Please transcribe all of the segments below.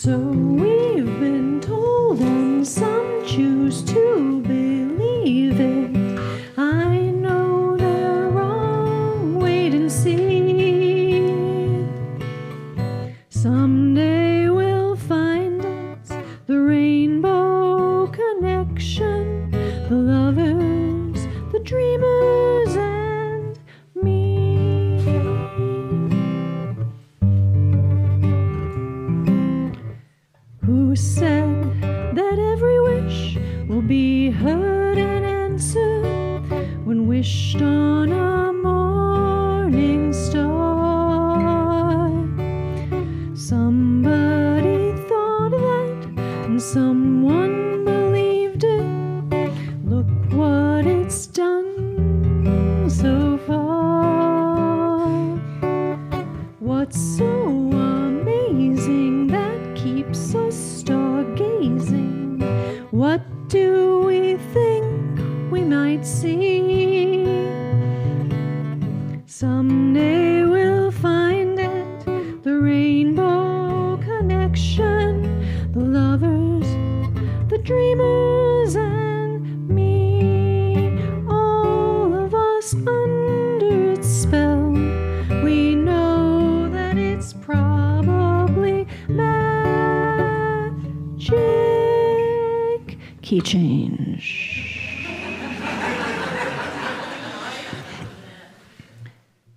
So we've been told, and some choose to believe it. I know they're wrong, wait and see. Someday we'll find us, the rainbow connection, the lovers, the dreamers, and me. Who said that every wish will be heard and answered when wished on a morning star? Somebody thought that, and someone believed it. Look what it's done so far. What's so amazing that keeps us stargazing? What do we think we might see? Someday we'll find it, the rainbow connection, the lovers, the dreamers, and me. All of us under its spell. We know that it's probably magic. Key change.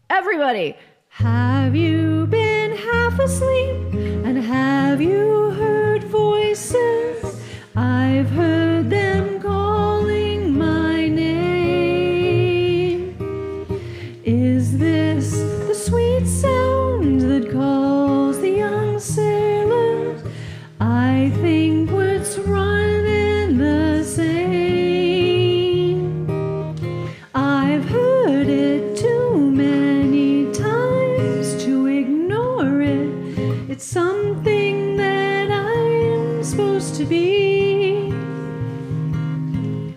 Everybody, have you been half asleep? And have you heard voices? I've heard them calling my name. Is this the sweet sound that calls the young sailors? I think what's running the same. I've heard it too many times to ignore it. It's something that I'm supposed to be.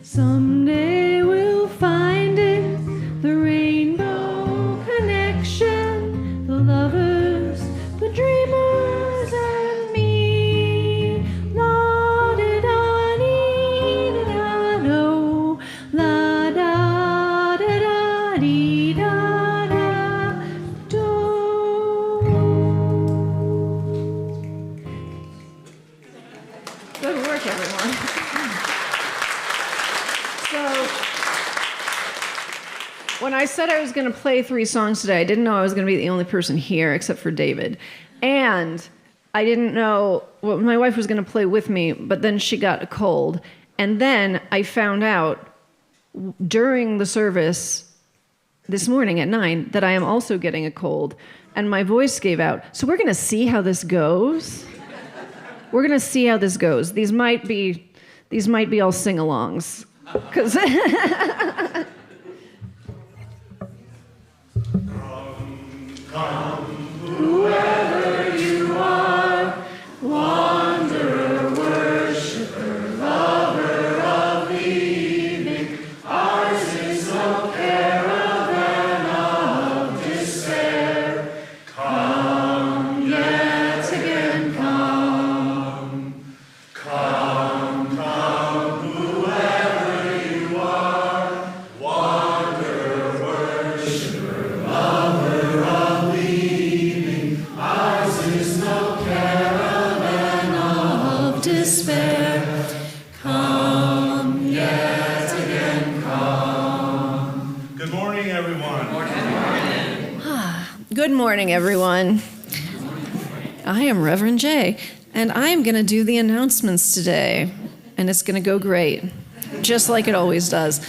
Someday we'll find it, the rainbow connection, the lovers, the dreamers, and me. La da da dee da da do, la da da da dee da da do. Good work, everyone. So, when I said I was going to play 3 songs today, I didn't know I was going to be the only person here except for David. And I didn't know, well, my wife was going to play with me, but then she got a cold. And then I found out during the service this morning at 9 that I am also getting a cold. And my voice gave out. So we're going to see how this goes. We're going to see how this goes. These might be all sing-alongs. 'Cause Come, whoever you are, wanderer, worshiper, lover of the evening, ours is no caravan of despair. Come yet again, come, whoever you are, wanderer, worshiper, lover of the evening, ours is no caravan of despair. Come yet again, come. Good morning, everyone. Good morning, everyone. I am Reverend Jay, and I am going to do the announcements today, and it's going to go great, just like it always does.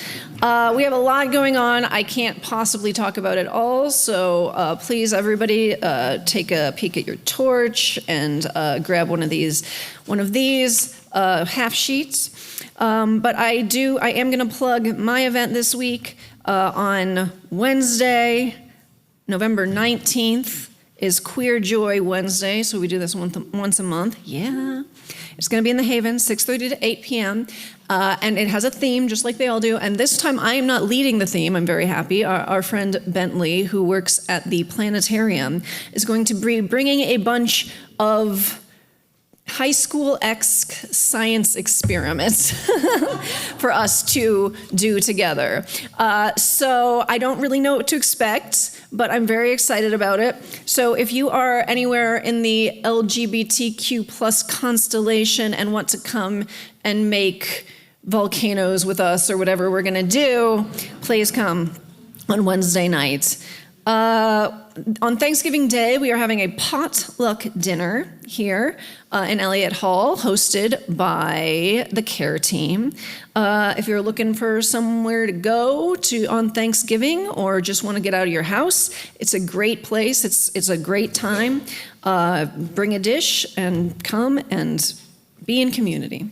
We have a lot going on. I can't possibly talk about it all, so please, everybody, take a peek at your torch and grab one of these half sheets. But I am going to plug my event this week on Wednesday, November 19th. Is Queer Joy Wednesday, so we do this once a month. Yeah. It's going to be in the Haven, 6:30 to 8 p.m., and it has a theme, just like they all do. And this time, I am not leading the theme. I'm very happy. Our friend Bentley, who works at the planetarium, is going to be bringing a bunch of high school-esque science experiments for us to do together. So I don't really know what to expect, but I'm very excited about it. So if you are anywhere in the LGBTQ plus constellation and want to come and make volcanoes with us or whatever we're gonna do, please come on Wednesday night. On Thanksgiving Day, we are having a potluck dinner here in Elliott Hall, hosted by the care team. If you're looking for somewhere to go on Thanksgiving or just want to get out of your house, it's a great place. It's a great time. Bring a dish and come and be in community.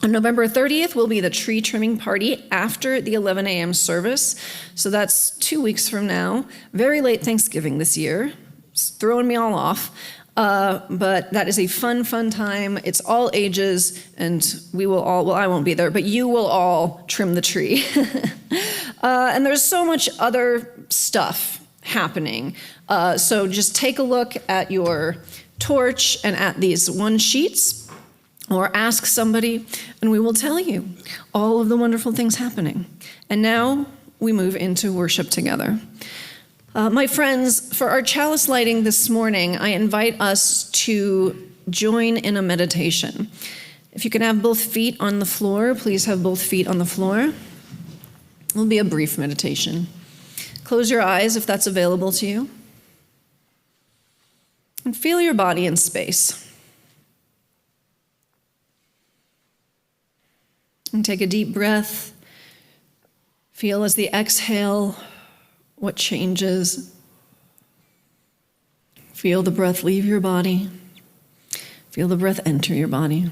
On November 30th will be the tree trimming party after the 11 a.m. service. So that's 2 weeks from now. Very late Thanksgiving this year. It's throwing me all off. But that is a fun time. It's all ages, and we will all, well, I won't be there, but you will all trim the tree. And there's so much other stuff happening. So just take a look at your torch and at these one sheets, or ask somebody, and we will tell you all of the wonderful things happening. And now we move into worship together. My friends, for our chalice lighting this morning, I invite us to join in a meditation. If you can have both feet on the floor, please have both feet on the floor. It'll be a brief meditation. Close your eyes if that's available to you. And feel your body in space. And take a deep breath. Feel as the exhale what changes. Feel the breath leave your body. Feel the breath enter your body.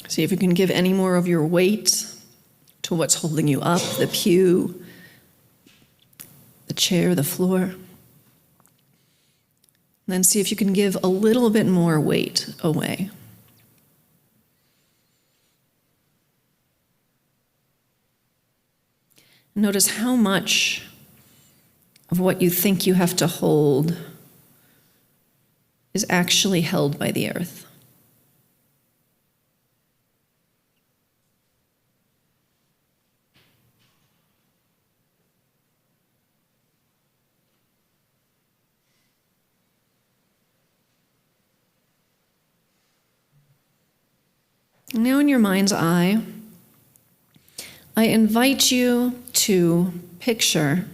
See if you can give any more of your weight to what's holding you up, the pew, the chair, the floor. Then see if you can give a little bit more weight away. Notice how much of what you think you have to hold is actually held by the earth. Now in your mind's eye, I invite you to picture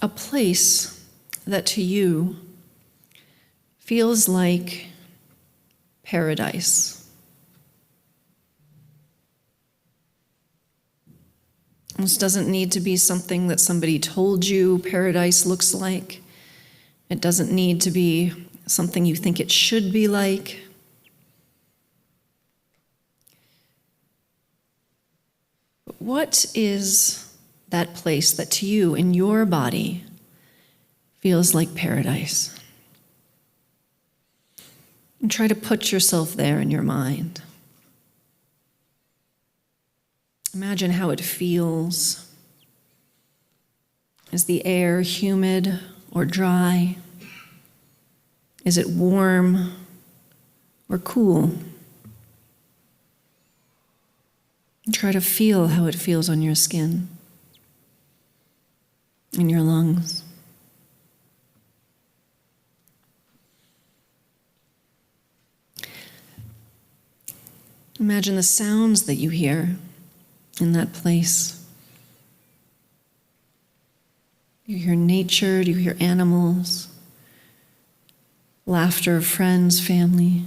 a place that to you feels like paradise. This doesn't need to be something that somebody told you paradise looks like. It doesn't need to be something you think it should be like. What is that place that to you in your body feels like paradise? And try to put yourself there in your mind. Imagine how it feels. Is the air humid or dry? Is it warm or cool? Try to feel how it feels on your skin, in your lungs. Imagine the sounds that you hear in that place. You hear nature, you hear animals, laughter of friends, family,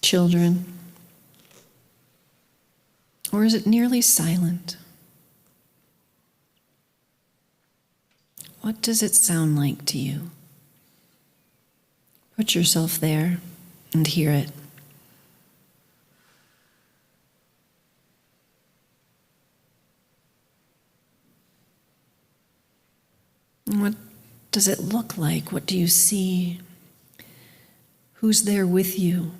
children. Or is it nearly silent? What does it sound like to you? Put yourself there and hear it. What does it look like? What do you see? Who's there with you?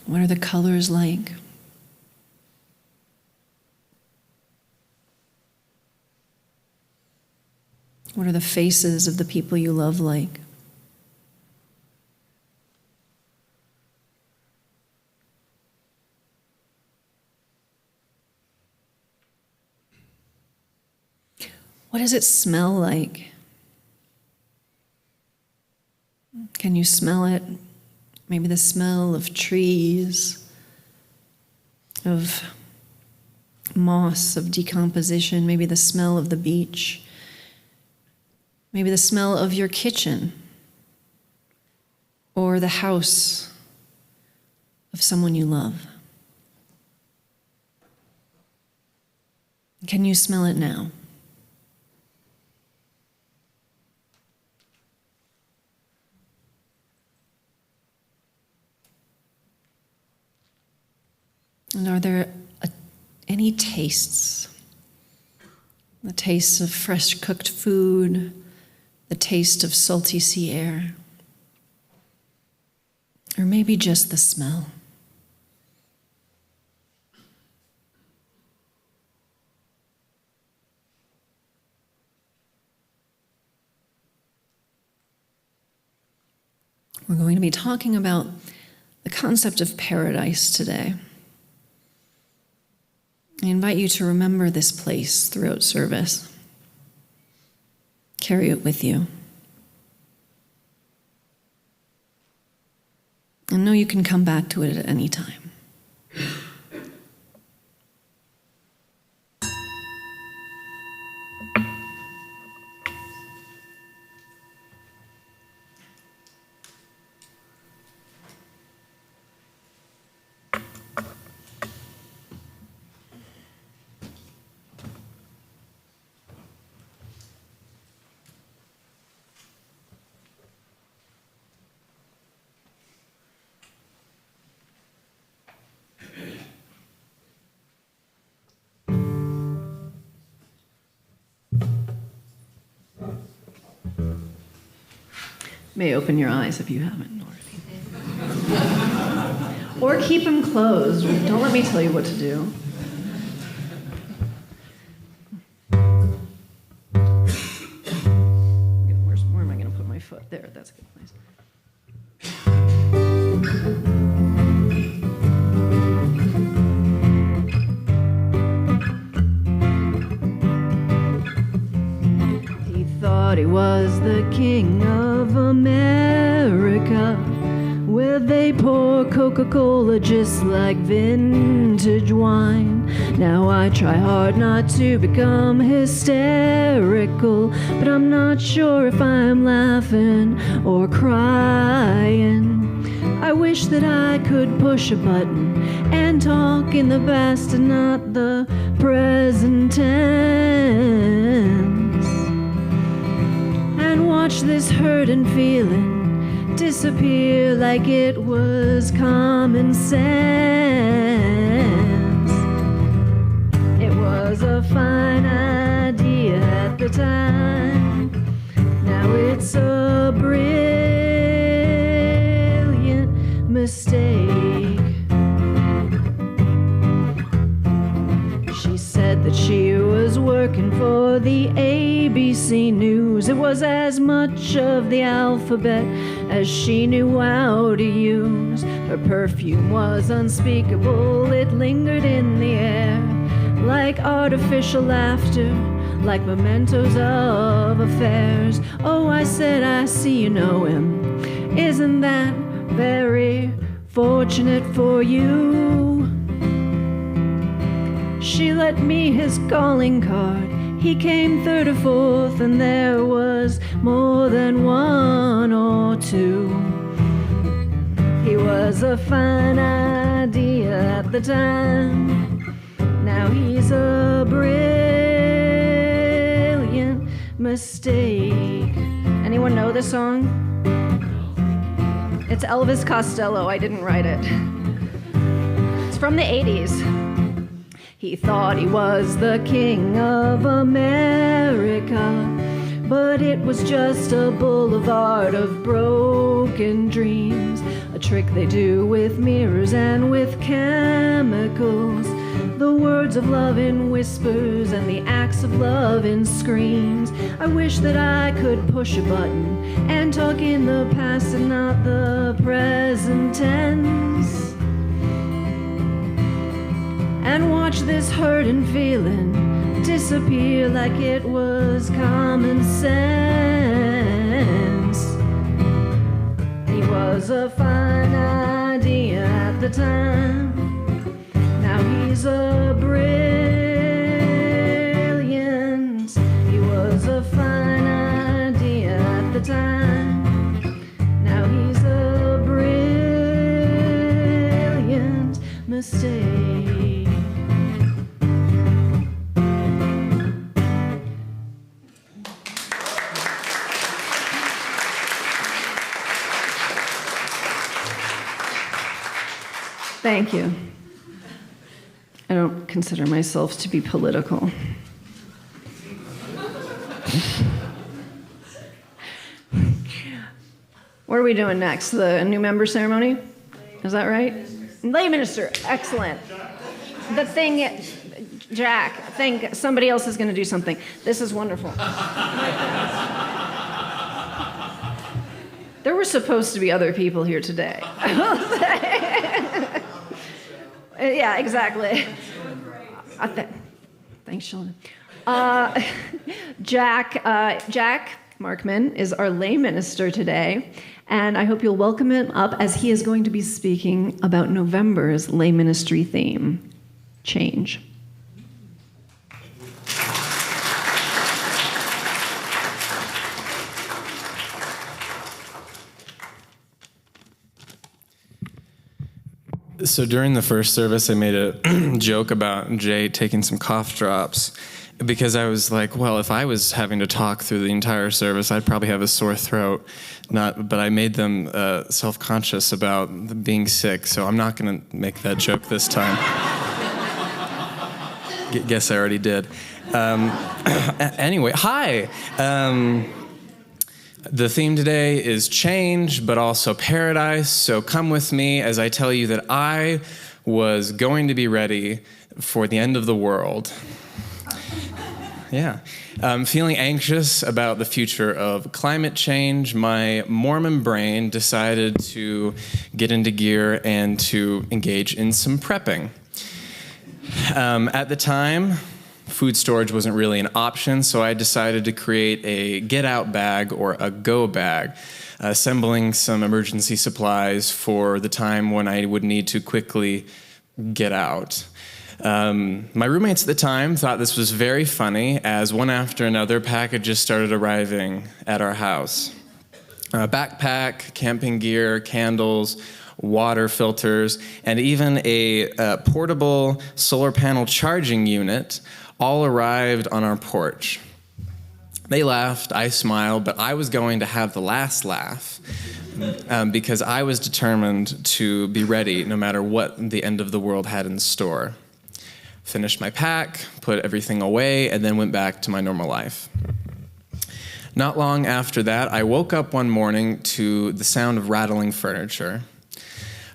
What are the colors like? What are the faces of the people you love like? What does it smell like? Can you smell it? Maybe the smell of trees, of moss, of decomposition, maybe the smell of the beach, maybe the smell of your kitchen or the house of someone you love. Can you smell it now? And are there any tastes? The taste of fresh cooked food, the taste of salty sea air, or maybe just the smell. We're going to be talking about the concept of paradise today. I invite you to remember this place throughout service. Carry it with you. And know you can come back to it at any time. May open your eyes if you haven't already. Or keep them closed. Don't let me tell you what to do. Where am I going to put my foot? There, that's a good place. He was the king of America, where they pour Coca-Cola just like vintage wine. Now I try hard not to become hysterical, but I'm not sure if I'm laughing or crying. I wish that I could push a button and talk in the past and not the present tense. And watch this hurt and feeling disappear like it was common sense. It was a fine idea at the time. Now it's a brilliant mistake. She said that she was working for the ABC News. It was as much of the alphabet as she knew how to use. Her perfume was unspeakable. It lingered in the air like artificial laughter, like mementos of affairs. Oh, I said, I see you know him. Isn't that very fortunate for you? She let me his calling card. He came third or fourth, and there was more than one or two. He was a fine idea at the time. Now he's a brilliant mistake. Anyone know this song? It's Elvis Costello. I didn't write it. It's from the 80s. He thought he was the king of America, but it was just a boulevard of broken dreams, a trick they do with mirrors and with chemicals, the words of love in whispers and the act acts of love in screens. I wish that I could push a button and talk in the past and not the present tense, and watch this hurt and feeling disappear like it was common sense. He was a fine idea at the time. Now he's a brilliant. He was a fine idea at the time. Now he's a brilliant mistake. Thank you. I don't consider myself to be political. What are we doing next? The new member ceremony? Is that right? Lay minister. Excellent. The thing, Jack, somebody else is going to do something. This is wonderful. There were supposed to be other people here today. Yeah, exactly. Thanks, Sheldon. Jack Markman is our lay minister today, and I hope you'll welcome him up as he is going to be speaking about November's lay ministry theme, change. So during the first service, I made a joke about Jay taking some cough drops because I was like, well, if I was having to talk through the entire service, I'd probably have a sore throat. But I made them self-conscious about being sick, so I'm not going to make that joke this time. Guess I already did. Anyway, hi. The theme today is change, but also paradise. So come with me as I tell you that I was going to be ready for the end of the world. Yeah. Feeling anxious about the future of climate change, my Mormon brain decided to get into gear and to engage in some prepping. At the time, food storage wasn't really an option, so I decided to create a get-out bag or a go bag, assembling some emergency supplies for the time when I would need to quickly get out. My roommates at the time thought this was very funny, as one after another packages started arriving at our house. Backpack, camping gear, candles, water filters, and even a portable solar panel charging unit all arrived on our porch. They laughed, I smiled, but I was going to have the last laugh because I was determined to be ready no matter what the end of the world had in store. Finished my pack, put everything away, and then went back to my normal life. Not long after that, I woke up one morning to the sound of rattling furniture.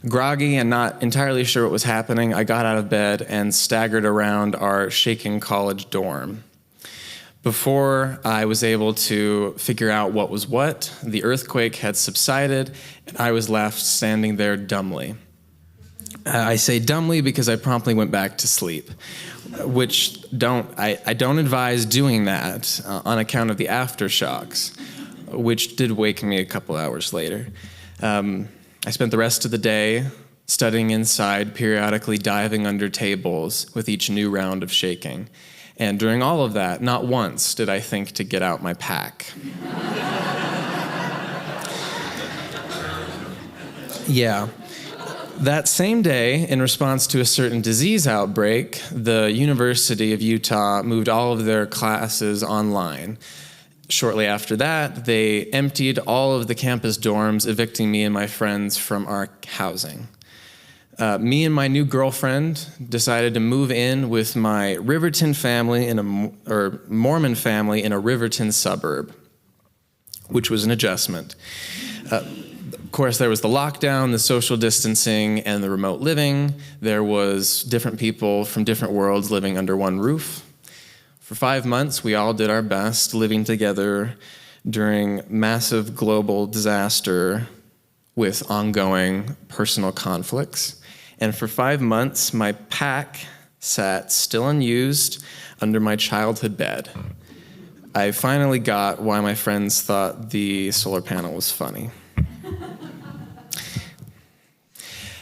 Groggy and not entirely sure what was happening, I got out of bed and staggered around our shaking college dorm. Before I was able to figure out what was what, the earthquake had subsided, and I was left standing there dumbly. I say dumbly because I promptly went back to sleep, which I don't advise doing that on account of the aftershocks, which did wake me a couple hours later. I spent the rest of the day studying inside, periodically diving under tables with each new round of shaking. And during all of that, not once did I think to get out my pack. Yeah. That same day, in response to a certain disease outbreak, the University of Utah moved all of their classes online. Shortly after that, they emptied all of the campus dorms, evicting me and my friends from our housing. Me and my new girlfriend decided to move in with my Riverton family Mormon family in a Riverton suburb, which was an adjustment. Of course, there was the lockdown, the social distancing, and the remote living. There was different people from different worlds living under one roof. For 5 months, we all did our best living together during massive global disaster with ongoing personal conflicts. And for 5 months, my pack sat still unused under my childhood bed. I finally got why my friends thought the solar panel was funny.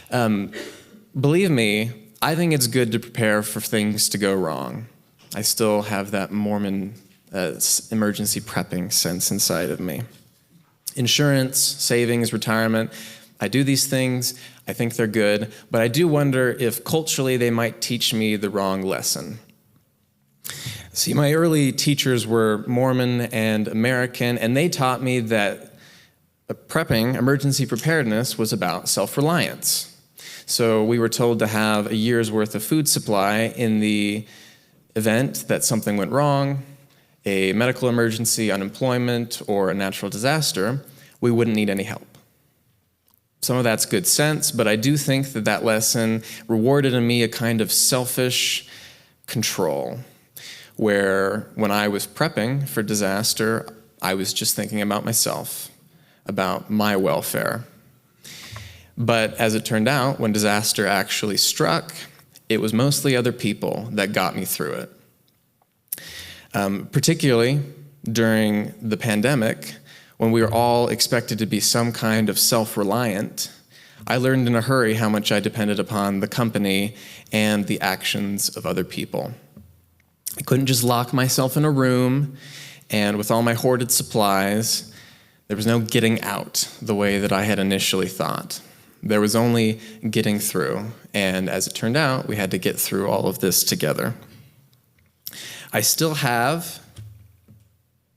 Believe me, I think it's good to prepare for things to go wrong. I still have that Mormon emergency prepping sense inside of me. Insurance, savings, retirement, I do these things, I think they're good, but I do wonder if culturally they might teach me the wrong lesson. See, my early teachers were Mormon and American, and they taught me that prepping, emergency preparedness, was about self-reliance. So we were told to have a year's worth of food supply in the event that something went wrong, a medical emergency, unemployment, or a natural disaster, we wouldn't need any help. Some of that's good sense, but I do think that that lesson rewarded in me a kind of selfish control, where when I was prepping for disaster, I was just thinking about myself, about my welfare. But as it turned out, when disaster actually struck, it was mostly other people that got me through it. Particularly during the pandemic, when we were all expected to be some kind of self-reliant, I learned in a hurry how much I depended upon the company and the actions of other people. I couldn't just lock myself in a room, and with all my hoarded supplies, there was no getting out the way that I had initially thought. There was only getting through, and as it turned out, we had to get through all of this together. I still have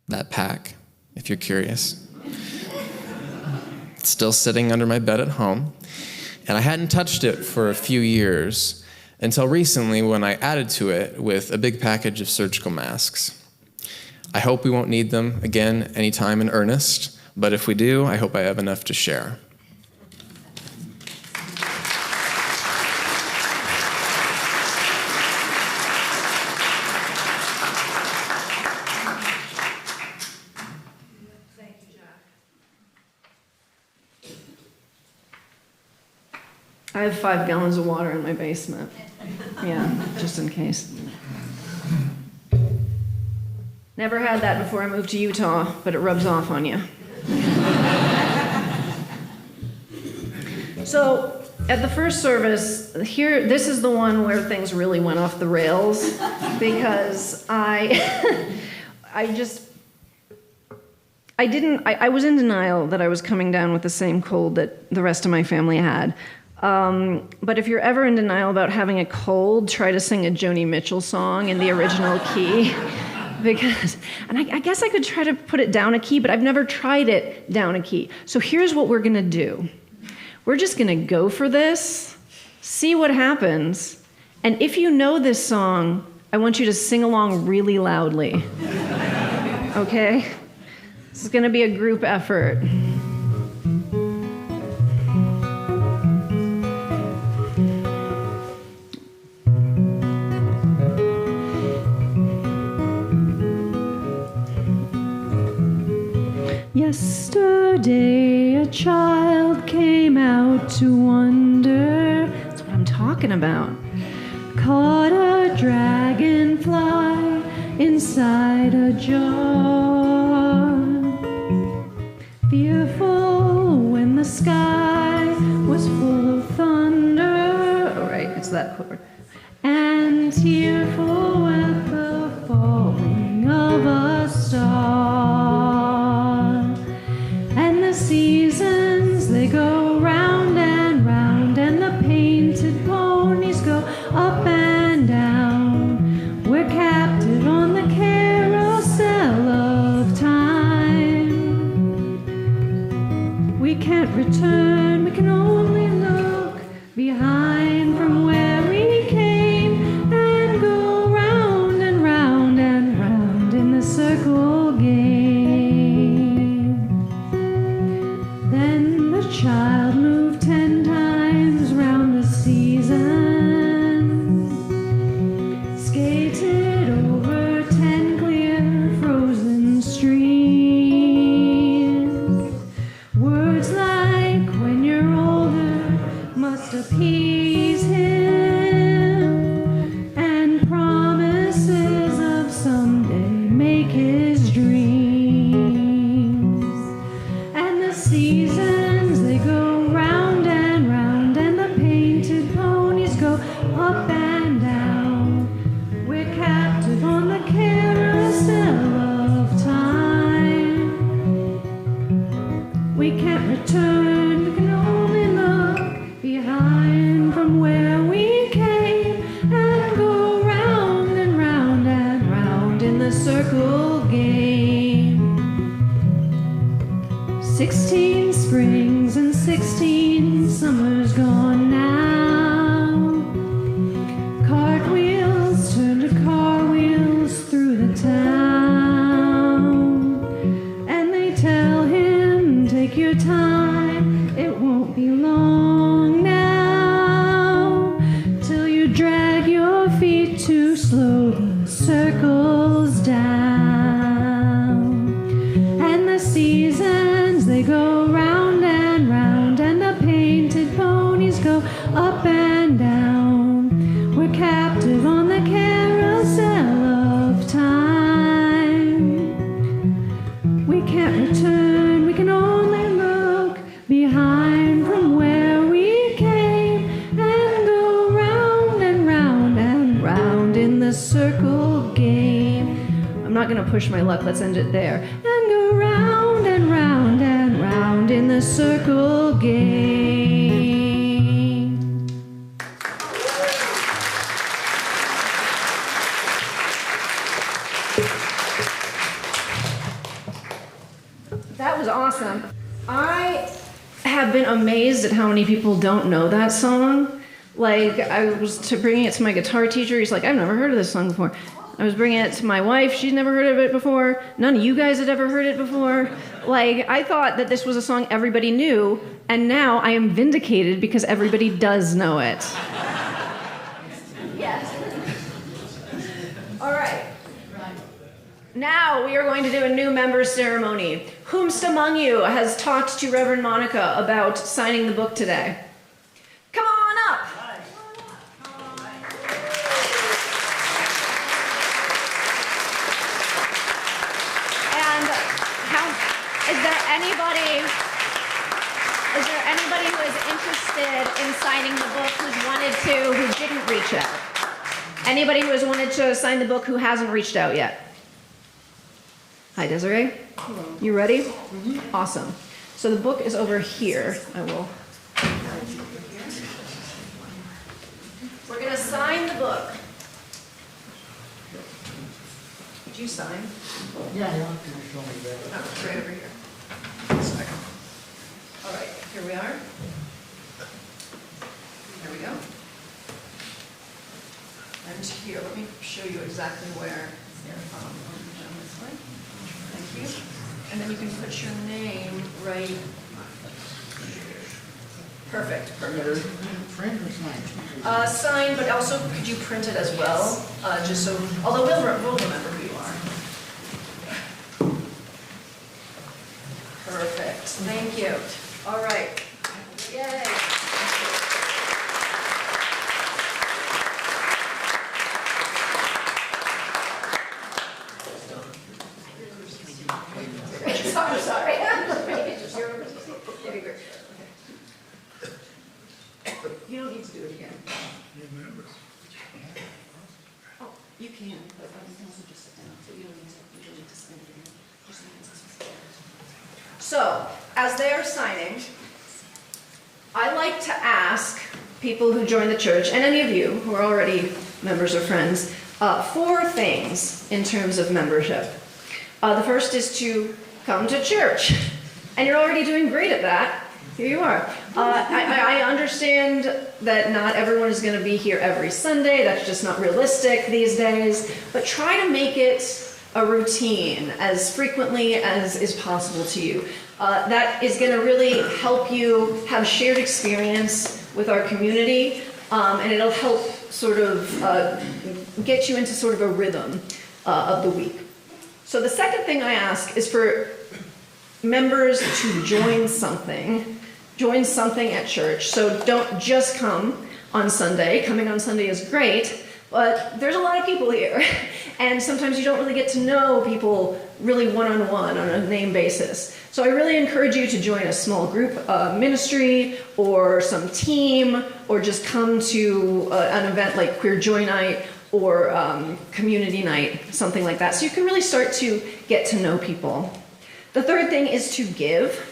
that pack, if you're curious. It's still sitting under my bed at home, and I hadn't touched it for a few years until recently when I added to it with a big package of surgical masks. I hope we won't need them again anytime in earnest, but if we do, I hope I have enough to share. I have 5 gallons of water in my basement. Yeah, just in case. Never had that before I moved to Utah, but it rubs off on you. So, at the first service, this is the one where things really went off the rails, because I was in denial that I was coming down with the same cold that the rest of my family had. But if you're ever in denial about having a cold, try to sing a Joni Mitchell song in the original key. I guess I could try to put it down a key, but I've never tried it down a key. So here's what we're going to do. We're just going to go for this, see what happens, and if you know this song, I want you to sing along really loudly. Okay? This is going to be a group effort. Yesterday a child came out to wonder. That's what I'm talking about. Caught a dragonfly inside a jar. Fearful when the sky was full of thunder. Oh, right, it's that chord. And tearful at the falling of a star. Seasons, they go round and round, and the painted ponies go up and down. We're captive on the carousel of time. make his dreams. And the seasons, they go round and round, and the painted ponies go up and down. We're captive on the carousel of time. We can't return, we can only look behind from where we came and go round and round and round in the circle game. 16 springs and 16 summers gone now. Cartwheels turn to car wheels through the town. And they tell him, take your time, it won't be long now, till you drag your feet too slow, the circles down. And the seasons, they go round and round, and the painted ponies go up and down. We're captive on the carousel of time. We can't return, we can only look behind from where we came and go round and round and round in the circle game. I'm not going to push my luck, let's end it there. And go round and round and round in the circle game. That was awesome. I have been amazed at how many people don't know that song. Like, I was bringing it to my guitar teacher. He's like, I've never heard of this song before. I was bringing it to my wife. She'd never heard of it before. None of you guys had ever heard it before. Like, I thought that this was a song everybody knew, and now I am vindicated because everybody does know it. Yes. All right. Now we are going to do a new member ceremony. Whomst among you has talked to Reverend Monica about signing the book today? Come on up. And is there anybody who is interested in signing the book who didn't reach out? Anybody who has wanted to sign the book who hasn't reached out yet? Hi, Desiree. Hello. You ready? Mm-hmm. Awesome. So the book is over here. We're going to sign the book. Did you sign? Yeah, you have to show me that. Oh, it's right over here. All right, here we are. There we go. And here, let me show you exactly where. Down this way. Thank you. And then you can put your name right. Perfect. Print or sign? Sign, but also could you print it as well? Just so, although we'll remember who you are. Perfect. Thank you. All right. Yay. Sorry. You don't need to do it again. Oh, you can, but you can also just sit down, so you don't need to sign it again. So, as they are signing, I like to ask people who join the church, and any of you who are already members or friends, 4 things in terms of membership. The first is to come to church. And you're already doing great at that. Here you are. I understand that not everyone is going to be here every Sunday. That's just not realistic these days. But try to make it a routine as frequently as is possible to you. That is going to really help you have shared experience with our community, and it'll help sort of get you into sort of a rhythm of the week. So the second thing I ask is for members to join something at church. So don't just come on Sunday. Coming on Sunday is great, But there's a lot of people here, and sometimes you don't really get to know people really one-on-one on a name basis. So I really encourage you to join a small group ministry or some team, or just come to an event like Queer Joy Night or Community Night, something like that. So you can really start to get to know people. The third thing is to give.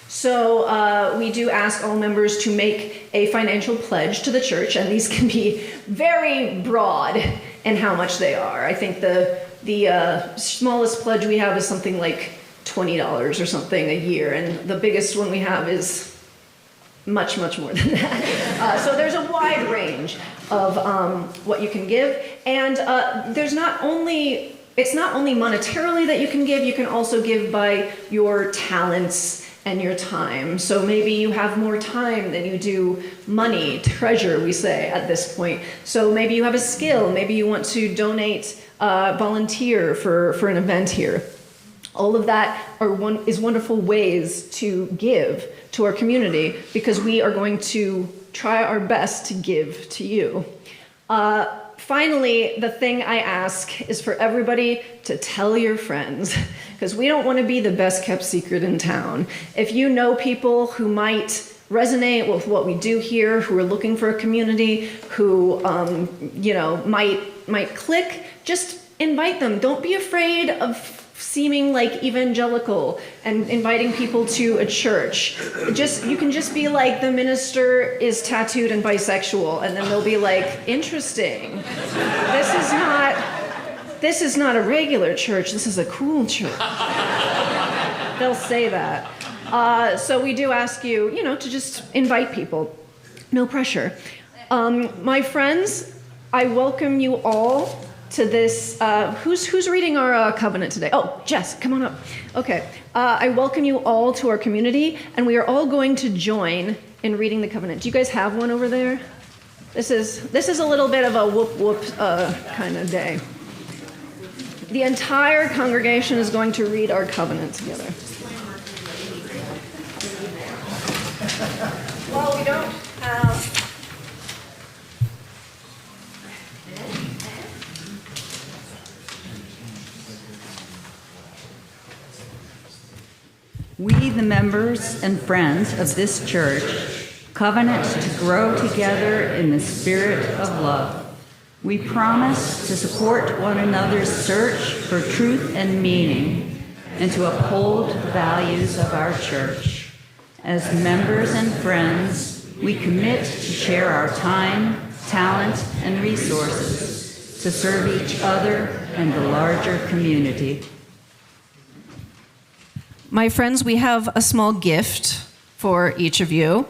So we do ask all members to make a financial pledge to the church, and these can be very broad in how much they are. I think the smallest pledge we have is something like $20 or something a year, and the biggest one we have is much, much more than that. So there's a wide range of what you can give, and it's not only monetarily that you can also give by your talents and your time. So maybe you have more time than you do money, treasure, we say at this point. So maybe you have a skill, maybe you want to donate, volunteer for an event here. All of that is wonderful ways to give to our community, because we are going to try our best to give to you. Finally, the thing I ask is for everybody to tell your friends, because we don't want to be the best kept secret in town. If you know people who might resonate with what we do here, who are looking for a community, who might click, just invite them. Don't be afraid of seeming like evangelical and inviting people to a church. You can just be like, the minister is tattooed and bisexual, and then they'll be like, interesting. This is not a regular church, this is a cool church. They'll say that. So we do ask you, to just invite people. No pressure. My friends, I welcome you all to this. Who's reading our covenant today? Oh, Jess, come on up. Okay. I welcome you all to our community, and we are all going to join in reading the covenant. Do you guys have one over there? This is a little bit of a whoop kind of day. The entire congregation is going to read our covenant together. Well, we don't have... We, the members and friends of this church, covenant to grow together in the spirit of love. We promise to support one another's search for truth and meaning, and to uphold the values of our church. As members and friends, we commit to share our time, talent, and resources to serve each other and the larger community. My friends, we have a small gift for each of you.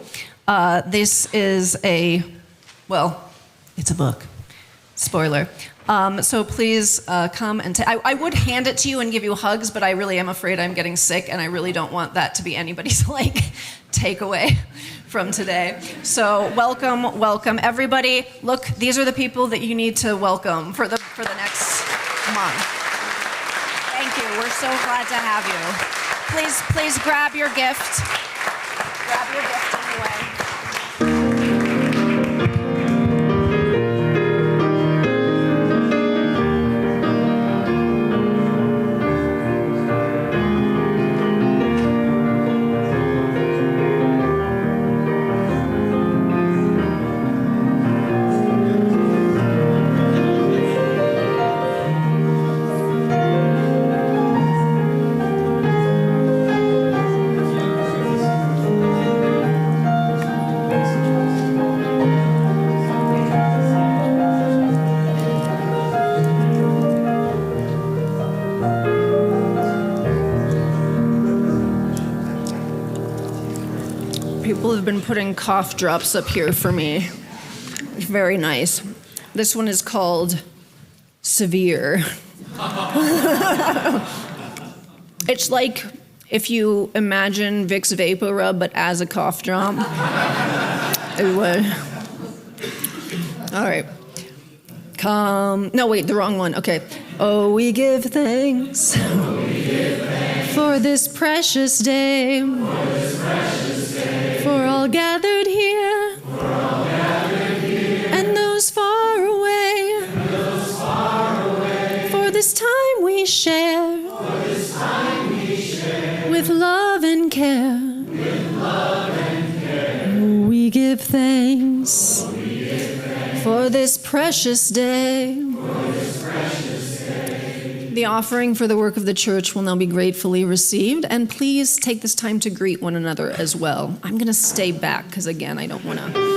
This is it's a book. Spoiler. So please come and I would hand it to you and give you hugs, but I really am afraid I'm getting sick, and I really don't want that to be anybody's takeaway from today. So welcome everybody. Look, these are the people that you need to welcome for the next month. Thank you. We're so glad to have you. Please grab your gift. Grab your gift anyway. People have been putting cough drops up here for me. Very nice. This one is called Severe. It's like if you imagine Vicks VapoRub, but as a cough drop. It would. All right. No, wait, the wrong one. Okay. Oh, we give thanks for this precious day. For all gathered here, and those far away, we share, with love and care. We give thanks for this precious day. The offering for the work of the church will now be gratefully received, and please take this time to greet one another as well. I'm going to stay back because, again, I don't want to.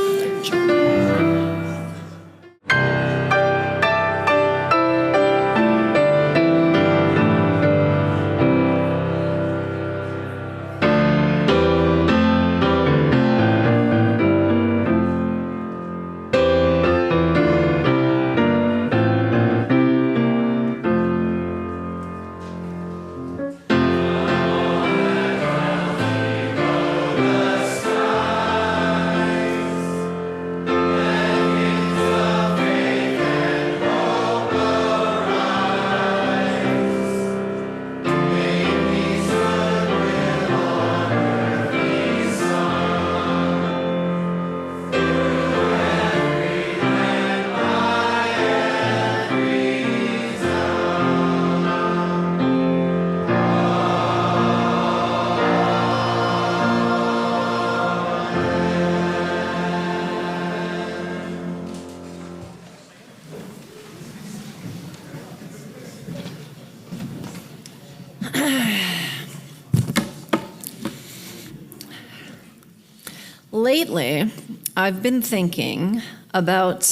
Lately, I've been thinking about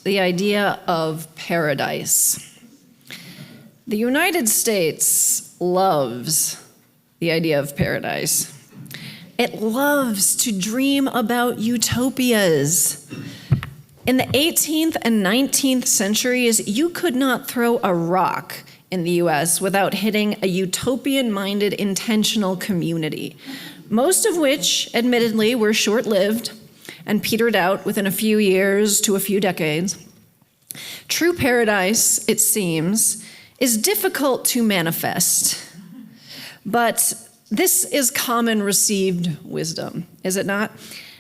the idea of paradise. The United States loves the idea of paradise. It loves to dream about utopias. In the 18th and 19th centuries, you could not throw a rock in the US without hitting a utopian-minded intentional community, most of which, admittedly, were short-lived and petered out within a few years to a few decades. True paradise, it seems, is difficult to manifest, but this is common received wisdom, is it not?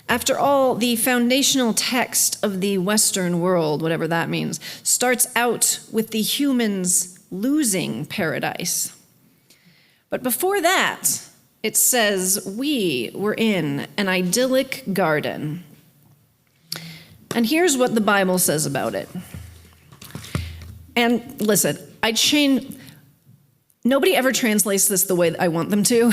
After all, the foundational text of the Western world, whatever that means, starts out with the humans losing paradise. But before that, it says we were in an idyllic garden. And here's what the Bible says about it. And listen, nobody ever translates this the way I want them to.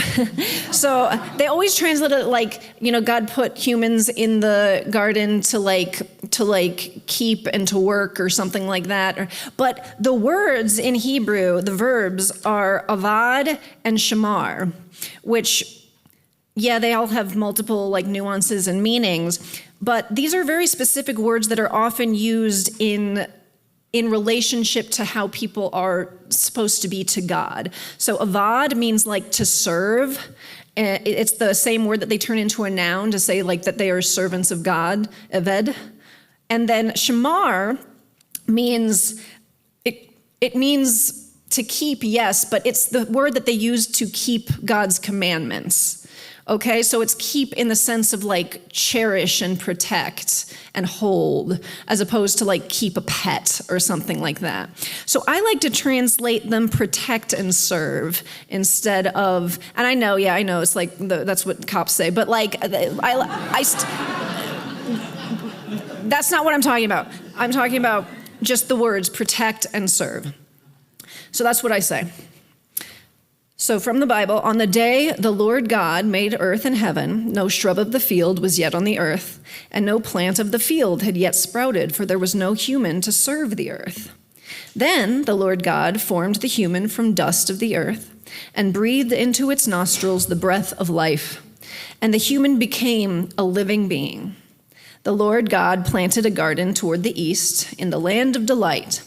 So they always translate it like, God put humans in the garden to keep and to work or something like that. But the words in Hebrew, the verbs, are avad and shamar, which, they all have multiple nuances and meanings. But these are very specific words that are often used in relationship to how people are supposed to be to God. So avad means to serve. It's the same word that they turn into a noun to say that they are servants of God, eved. And then shamar means, it means to keep, yes, but it's the word that they use to keep God's commandments. Okay, so it's keep in the sense of cherish and protect and hold, as opposed to keep a pet or something like that. So I like to translate them protect and serve instead of, and I know it's that's what cops say, but that's not what I'm talking about. I'm talking about just the words protect and serve. So that's what I say. So from the Bible, on the day the Lord God made earth and heaven, no shrub of the field was yet on the earth, and no plant of the field had yet sprouted, for there was no human to serve the earth. Then the Lord God formed the human from dust of the earth, and breathed into its nostrils the breath of life, and the human became a living being. The Lord God planted a garden toward the east, in the land of delight,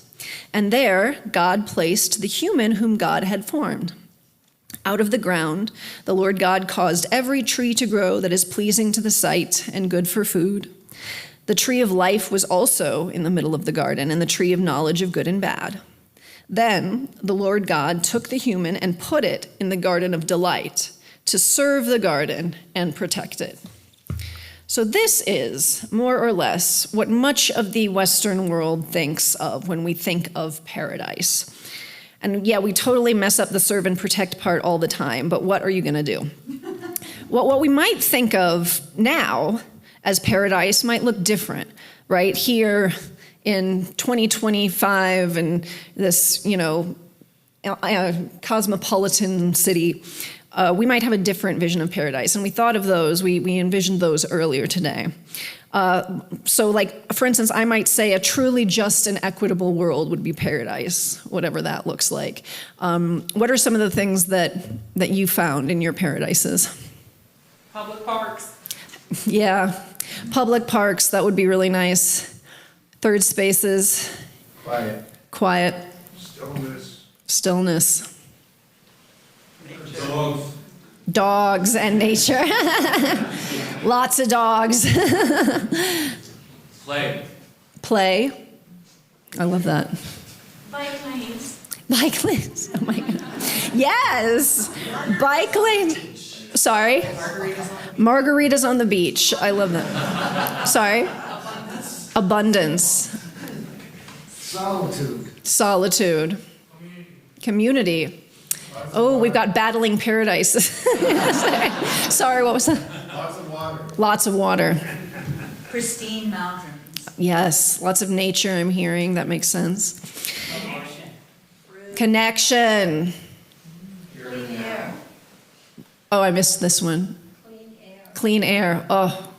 and there God placed the human whom God had formed. Out of the ground, the Lord God caused every tree to grow that is pleasing to the sight and good for food. The tree of life was also in the middle of the garden, and the tree of knowledge of good and bad. Then the Lord God took the human and put it in the garden of delight to serve the garden and protect it. So this is, more or less, what much of the Western world thinks of when we think of paradise. And yeah, we totally mess up the serve and protect part all the time, but what are you going to do? What we might think of now as paradise might look different, right? Here in 2025 and this, cosmopolitan city, we might have a different vision of paradise. And we thought of those, we envisioned those earlier today. So like, for instance, I might say a truly just and equitable world would be paradise, whatever that looks like. What are some of the things that you found in your paradises? Public parks. Yeah, public parks, that would be really nice. Third spaces. Quiet. Stillness. Dogs and nature. Lots of dogs. Play. I love that. Bike lanes. Bike lanes. Oh my God. Yes. Bike lanes. Sorry. Margaritas on the beach. I love that. Sorry. Abundance. Solitude. Community. Oh, we've got battling paradise. Sorry, what was that? Lots of water. Pristine mountains. Yes, lots of nature I'm hearing. That makes sense. Connection. Clean air. Oh, I missed this one. Clean air. Oh.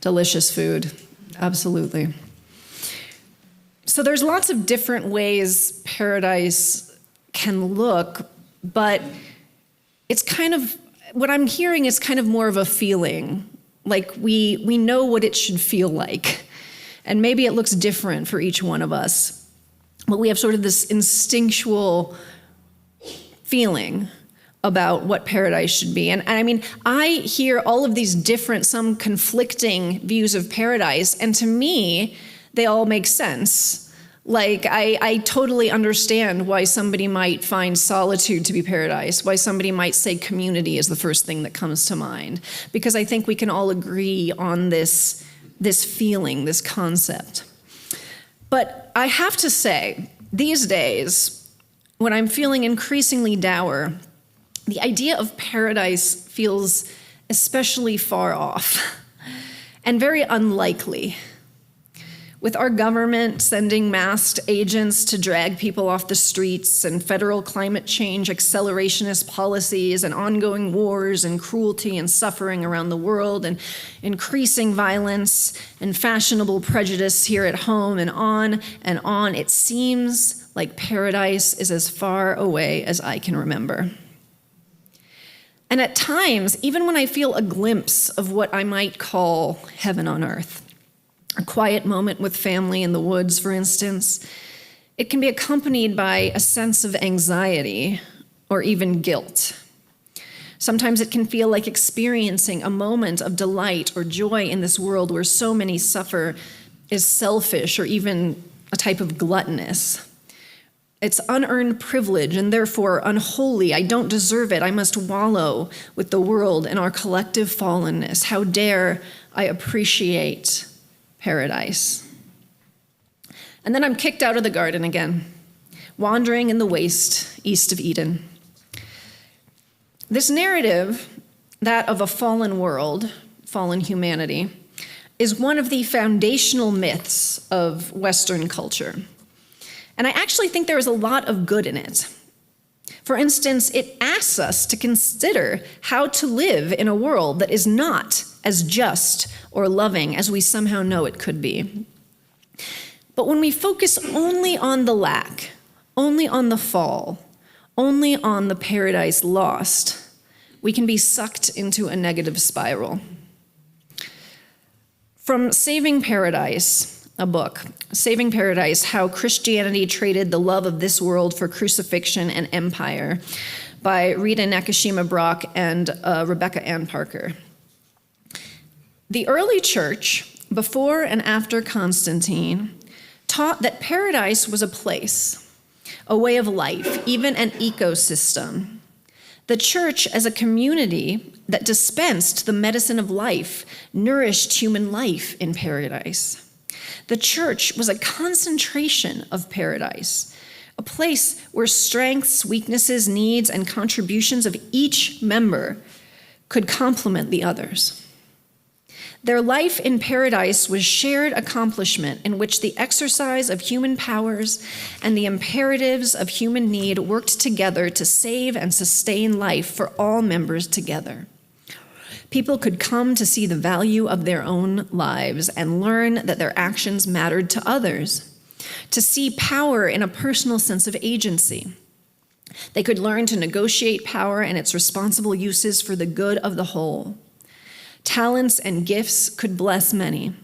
Delicious food. Absolutely. So there's lots of different ways paradise can look, but it's kind of, what I'm hearing is kind of more of a feeling. Like we know what it should feel like. And maybe it looks different for each one of us. But we have sort of this instinctual feeling about what paradise should be. And I mean, I hear all of these different, some conflicting views of paradise, and to me, they all make sense. Like, I totally understand why somebody might find solitude to be paradise, why somebody might say community is the first thing that comes to mind, because I think we can all agree on this feeling, this concept. But I have to say, these days, when I'm feeling increasingly dour, the idea of paradise feels especially far off and very unlikely. With our government sending masked agents to drag people off the streets and federal climate change accelerationist policies and ongoing wars and cruelty and suffering around the world and increasing violence and fashionable prejudice here at home and on, it seems like paradise is as far away as I can remember. And at times, even when I feel a glimpse of what I might call heaven on earth, a quiet moment with family in the woods, for instance, it can be accompanied by a sense of anxiety or even guilt. Sometimes it can feel like experiencing a moment of delight or joy in this world where so many suffer is selfish or even a type of gluttonous. It's unearned privilege and therefore unholy. I don't deserve it. I must wallow with the world in our collective fallenness. How dare I appreciate paradise? And then I'm kicked out of the garden again, wandering in the waste east of Eden. This narrative, that of a fallen world, fallen humanity, is one of the foundational myths of Western culture. And I actually think there is a lot of good in it. For instance, it asks us to consider how to live in a world that is not as just or loving as we somehow know it could be. But when we focus only on the lack, only on the fall, only on the paradise lost, we can be sucked into a negative spiral. From Saving Paradise, a book, Saving Paradise, How Christianity Traded the Love of This World for Crucifixion and Empire, by Rita Nakashima Brock and Rebecca Ann Parker. The early church, before and after Constantine, taught that paradise was a place, a way of life, even an ecosystem. The church as a community that dispensed the medicine of life, nourished human life in paradise. The church was a concentration of paradise, a place where strengths, weaknesses, needs, and contributions of each member could complement the others. Their life in paradise was shared accomplishment in which the exercise of human powers and the imperatives of human need worked together to save and sustain life for all members together. People could come to see the value of their own lives and learn that their actions mattered to others, to see power in a personal sense of agency. They could learn to negotiate power and its responsible uses for the good of the whole. Talents and gifts could bless many.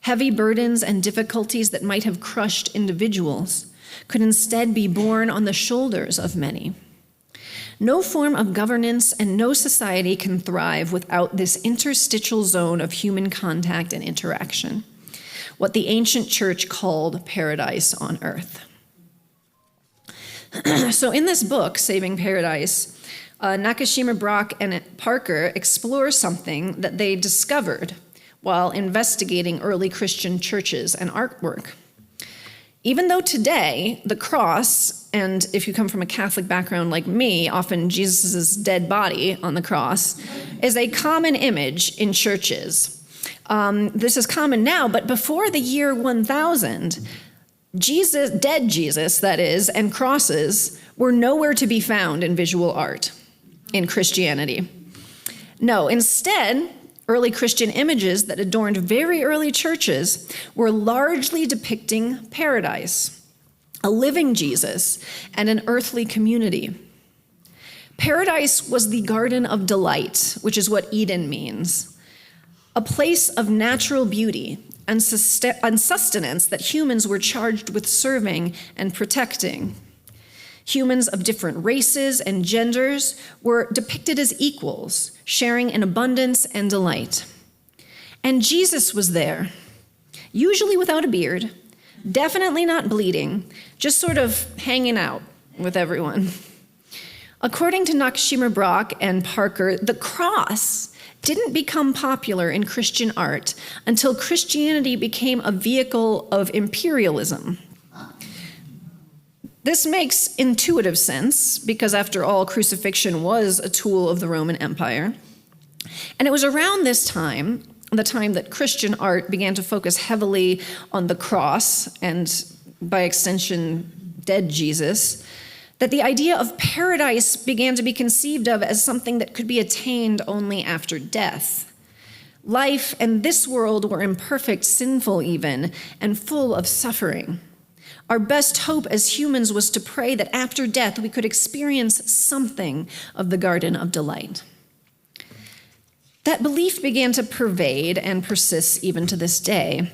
Heavy burdens and difficulties that might have crushed individuals could instead be borne on the shoulders of many. No form of governance and no society can thrive without this interstitial zone of human contact and interaction, what the ancient church called paradise on earth. So in this book, Saving Paradise, Nakashima, Brock, and Parker explore something that they discovered while investigating early Christian churches and artwork. Even though today, the cross, and if you come from a Catholic background like me, often Jesus' dead body on the cross, is a common image in churches. This is common now, but before the year 1000, Jesus, dead Jesus, that is, and crosses were nowhere to be found in visual art in Christianity. No, instead, early Christian images that adorned very early churches were largely depicting paradise, a living Jesus, and an earthly community. Paradise was the garden of delight, which is what Eden means, a place of natural beauty and sustenance that humans were charged with serving and protecting. Humans of different races and genders were depicted as equals, sharing in abundance and delight. And Jesus was there, usually without a beard, definitely not bleeding, just sort of hanging out with everyone. According to Nakashima, Brock, and Parker, the cross didn't become popular in Christian art until Christianity became a vehicle of imperialism. This makes intuitive sense because, after all, crucifixion was a tool of the Roman Empire. And it was around this time, the time that Christian art began to focus heavily on the cross and, by extension, dead Jesus, that the idea of paradise began to be conceived of as something that could be attained only after death. Life and this world were imperfect, sinful even, and full of suffering. Our best hope as humans was to pray that after death we could experience something of the garden of delight. That belief began to pervade and persist even to this day.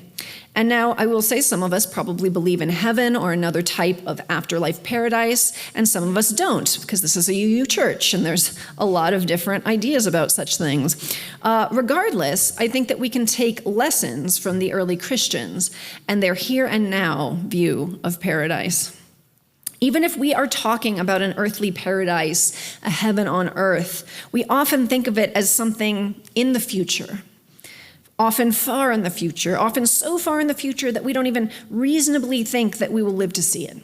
And now I will say some of us probably believe in heaven or another type of afterlife paradise, and some of us don't, because this is a UU church and there's a lot of different ideas about such things. Regardless, I think that we can take lessons from the early Christians and their here and now view of paradise. Even if we are talking about an earthly paradise, a heaven on earth, we often think of it as something in the future, often far in the future, often so far in the future that we don't even reasonably think that we will live to see it.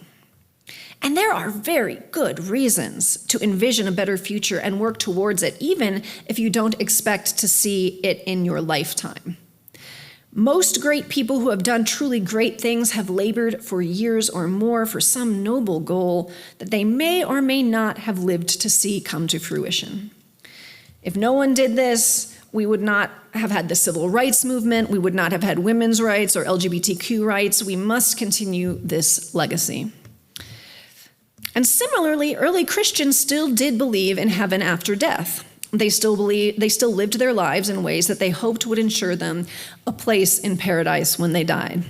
And there are very good reasons to envision a better future and work towards it, even if you don't expect to see it in your lifetime. Most great people who have done truly great things have labored for years or more for some noble goal that they may or may not have lived to see come to fruition. If no one did this, we would not have had the civil rights movement, we would not have had women's rights or LGBTQ rights. We must continue this legacy. And similarly, early Christians still did believe in heaven after death. They still lived their lives in ways that they hoped would ensure them a place in paradise when they died.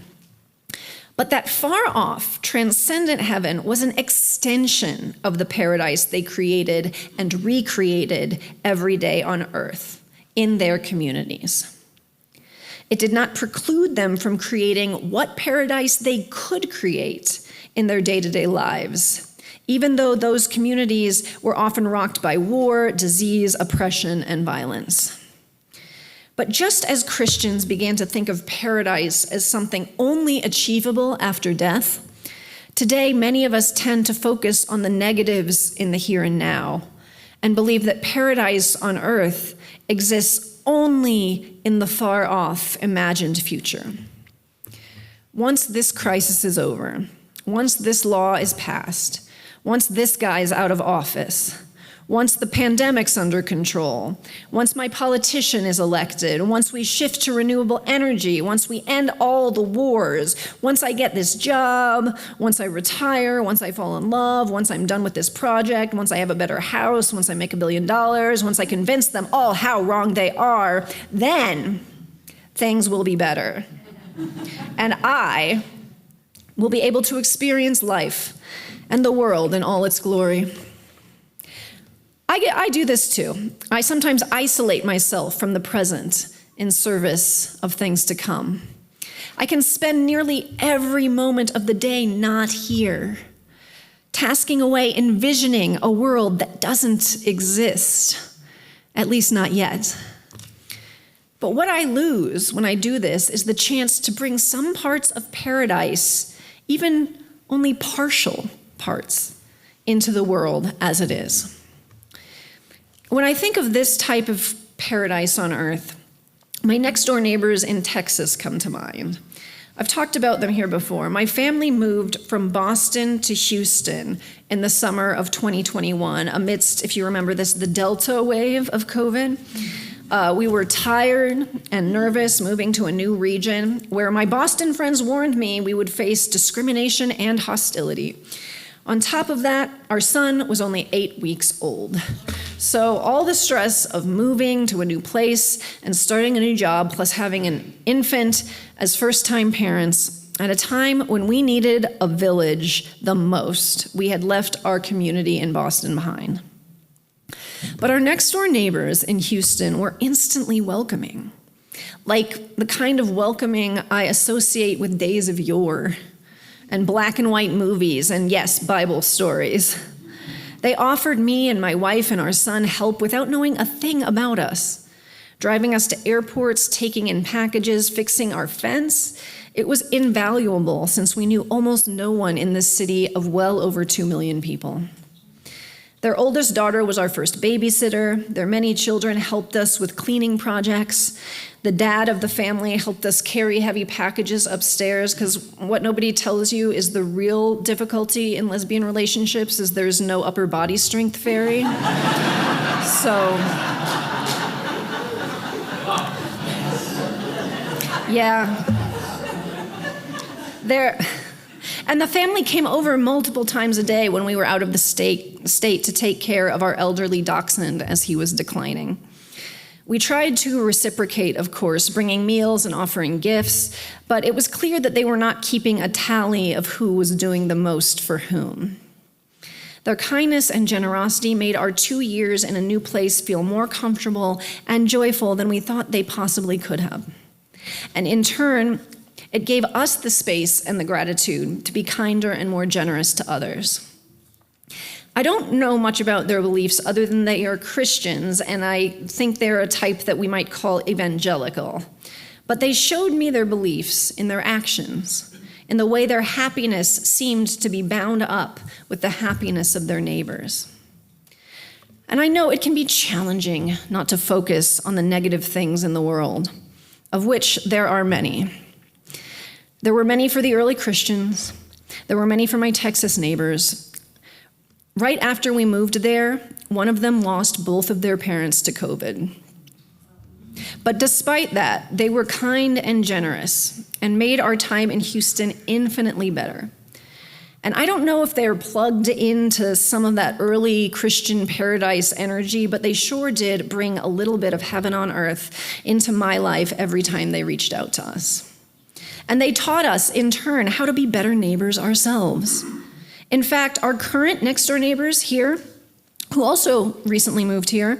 But that far-off, transcendent heaven was an extension of the paradise they created and recreated every day on earth in their communities. It did not preclude them from creating what paradise they could create in their day-to-day lives, even though those communities were often rocked by war, disease, oppression, and violence. But just as Christians began to think of paradise as something only achievable after death, Today, many of us tend to focus on the negatives in the here and now and believe that paradise on earth exists only in the far-off imagined future. Once this crisis is over, once this law is passed, once this guy's out of office, once the pandemic's under control, once my politician is elected, once we shift to renewable energy, once we end all the wars, once I get this job, once I retire, once I fall in love, once I'm done with this project, once I have a better house, once I make $1 billion, once I convince them all how wrong they are, then things will be better. And I will be able to experience life and the world in all its glory. I do this too. I sometimes isolate myself from the present in service of things to come. I can spend nearly every moment of the day not here, tasking away envisioning a world that doesn't exist, at least not yet. But what I lose when I do this is the chance to bring some parts of paradise, even only partial parts, into the world as it is. When I think of this type of paradise on earth, my next door neighbors in Texas come to mind. I've talked about them here before. My family moved from Boston to Houston in the summer of 2021 amidst, if you remember this, the Delta wave of COVID. We were tired and nervous moving to a new region where my Boston friends warned me we would face discrimination and hostility. On top of that, our son was only 8 weeks old. So all the stress of moving to a new place and starting a new job, plus having an infant as first-time parents, at a time when we needed a village the most, we had left our community in Boston behind. But our next-door neighbors in Houston were instantly welcoming, like the kind of welcoming I associate with days of yore and black and white movies and, yes, Bible stories. They offered me and my wife and our son help without knowing a thing about us, driving us to airports, taking in packages, fixing our fence. It was invaluable since we knew almost no one in this city of well over 2 million people. Their oldest daughter was our first babysitter. Their many children helped us with cleaning projects. The dad of the family helped us carry heavy packages upstairs, because what nobody tells you is the real difficulty in lesbian relationships is there's no upper body strength fairy. So, yeah. And the family came over multiple times a day when we were out of the state to take care of our elderly dachshund as he was declining. We tried to reciprocate, of course, bringing meals and offering gifts, but it was clear that they were not keeping a tally of who was doing the most for whom. Their kindness and generosity made our 2 years in a new place feel more comfortable and joyful than we thought they possibly could have. And in turn, it gave us the space and the gratitude to be kinder and more generous to others. I don't know much about their beliefs other than they are Christians, and I think they're a type that we might call evangelical. But they showed me their beliefs in their actions, in the way their happiness seemed to be bound up with the happiness of their neighbors. And I know it can be challenging not to focus on the negative things in the world, of which there are many. There were many for the early Christians. There were many for my Texas neighbors. Right after we moved there, one of them lost both of their parents to COVID. But despite that, they were kind and generous and made our time in Houston infinitely better. And I don't know if they're plugged into some of that early Christian paradise energy, but they sure did bring a little bit of heaven on earth into my life every time they reached out to us. And they taught us, in turn, how to be better neighbors ourselves. In fact, our current next-door neighbors here, who also recently moved here,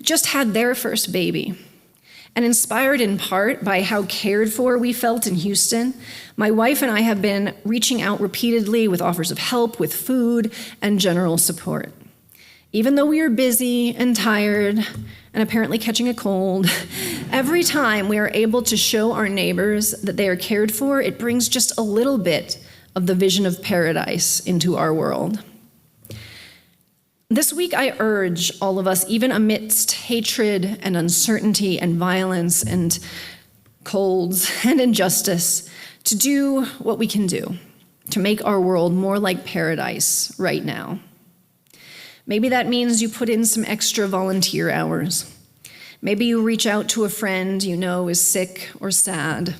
just had their first baby. And inspired in part by how cared for we felt in Houston, my wife and I have been reaching out repeatedly with offers of help with food and general support. Even though we are busy and tired and apparently catching a cold, every time we are able to show our neighbors that they are cared for, it brings just a little bit of the vision of paradise into our world. This week, I urge all of us, even amidst hatred and uncertainty and violence and colds and injustice, to do what we can do to make our world more like paradise right now. Maybe that means you put in some extra volunteer hours. Maybe you reach out to a friend you know is sick or sad.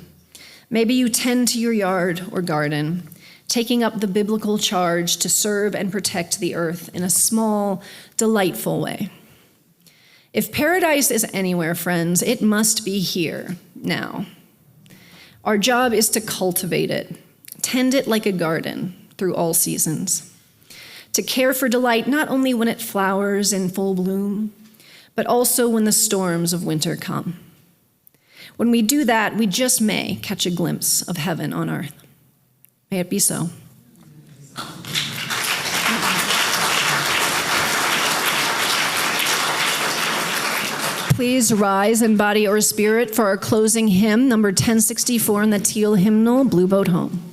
Maybe you tend to your yard or garden, taking up the biblical charge to serve and protect the earth in a small, delightful way. If paradise is anywhere, friends, it must be here, now. Our job is to cultivate it, tend it like a garden through all seasons, to care for delight not only when it flowers in full bloom, but also when the storms of winter come. When we do that, we just may catch a glimpse of heaven on earth. May it be so. Please rise in body or spirit for our closing hymn, number 1064 in the teal hymnal, Blue Boat Home.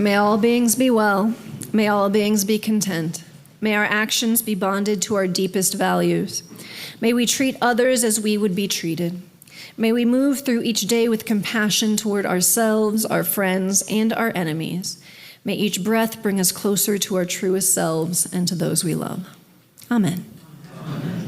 May all beings be well. May all beings be content. May our actions be bonded to our deepest values. May we treat others as we would be treated. May we move through each day with compassion toward ourselves, our friends, and our enemies. May each breath bring us closer to our truest selves and to those we love. Amen. Amen.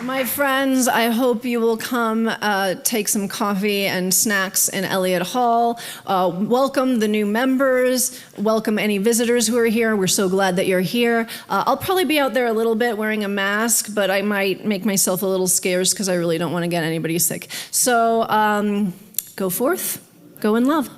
My friends, I hope you will come take some coffee and snacks in Elliott Hall. Welcome the new members. Welcome any visitors who are here. We're so glad that you're here. I'll probably be out there a little bit wearing a mask, but I might make myself a little scarce because I really don't want to get anybody sick. So go forth, go in love.